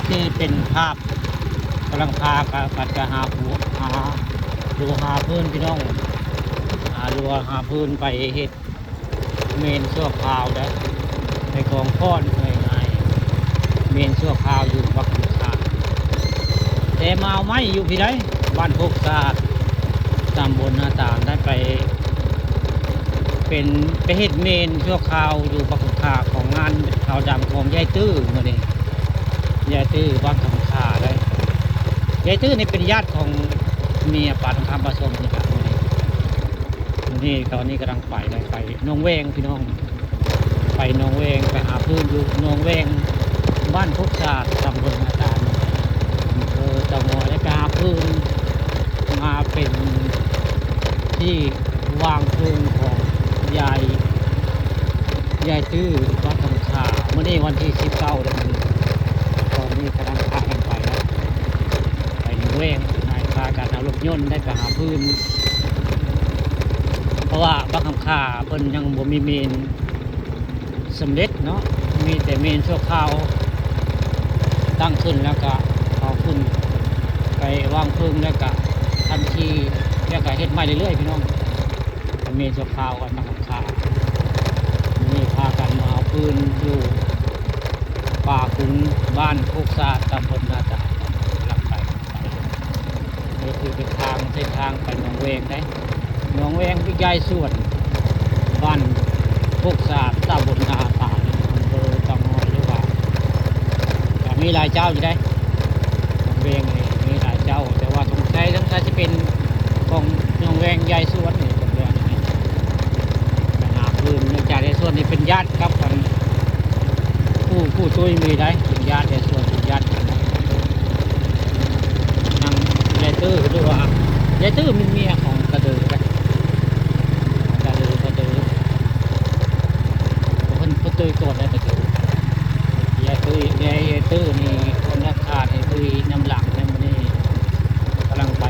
ที่เป็นภาพกำลังพากันจะหาผัวดูหาพื้นพี่น้องหาดูหาพื้นไปเฮ็ดเมนชั่วคราวได้ในกองพ่อนเลยไงเมนชั่วคราวอยู่บักขุนขาแต่มาเอาไม่อยู่พี่ได้บ้านโคกสะอาดตำบลนาตาลได้ไปเป็นไปเฮ็ดเมนชั่วคราวอยู่บักขุนขาของงานขาวดำของยายตื้อมาเนี่ยยายตื้อบ้านขุนขาได้ยายตื้อนี่เป็นญาติของเมียป่าทองคำผสมนี่ครับนี่ตอนนี้กำลังไปเลยไปนองแวงพี่น้องไปนองแวงไปหาพื้นอยู่นองแวงบ้านโคกสะอาดตำบลนาตาลตะมอได้ไปหาพื้นมาเป็นที่วางเพลิงของยายตื้อวัดธรรมชาเมื่อนี้วันที่19เดือนนี้ตอนนี้กำลังพากันไปแล้วไปนองแวงนายพากันเอารถยนต์ได้ไปหาพื้นเพราะว่าบักคำค่าเพิ่นยังบ่มีเมนสำเร็จเนาะมีแต่เมนชั่วคราวตั้งขึ้นแล้วก็เอาขึ้นไปวางเพลิงแล้วก็ทันทีแล้วก็เฮ็ดใหม่เรื่อยๆพี่น้องเมนชั่วคราวกันบักคำค่านี่พากันมาเอาพื้นอยู่ป่าขุนบ้านโคกสะอาดตำบลนาตาลหลังไปนี่คือเป็นทางเส้นทางไปหนองแวงได้หนองแวงพี่ใหญ่ส่วนบ้านโคกสะอาดตำบลนาตาลอำเภอตะมอยหรือว่ามีหลายเจ้าอยู่ได้หนองแวงนี่มีหลายเจ้าแต่ว่าสงสัยจะเป็นของหนองแวงใหญ่ส่วนนี่ผมเรียกนี่ไปหาพื้นเนื่องจากในส่วนนี้เป็นญาติครับกันผู้ช่วยมีได้เป็นญาติในส่วนเป็นญาติกันนะนางยายตื้อหรือว่ายายตื้อเป็นเมียของกระเดือไปกระเดือเพิ่นตื้อก่อนได้กระเดือยายตื้อนี่คนรักชาติตื้อน้ำหลังเนี่ยมันนี่กำลังไป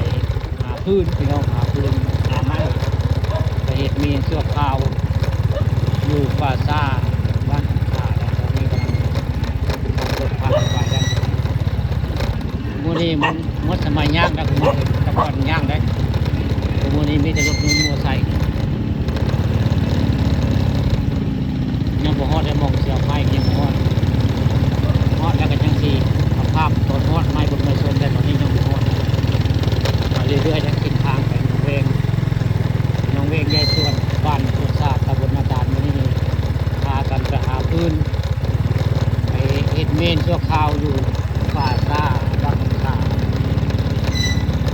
หาพื้นพี่น้องหาพื้นหาไม้ไปเห็ดมีนชั่วคราวอยู่ป่าซ่าบ้านป่าแล้วตอนนี้กำลังรถพาไปได้มื้อนี้มันสมัยย่างแล้วคุณตะกอนย่างได้มื้อนี้มีแต่รถมอเตอร์ไซค์ยังบ่ฮอดได้มองเสียไม้ยังบ่ฮอดแล้วก็จังสิภาพตอนฮอดไม้บนไม้ส้มได้ตอนนี้ยังบ่ฮอดมาเรื่อยๆจะขึ้นทางไปหนองแวงยายส่วนบ้านโคกสะอาดตำบลนาตาลมื้อนี้พากันไปหาพื้นไปเฮ็ดเมนชั่วคราวอยู่ป่าซ่า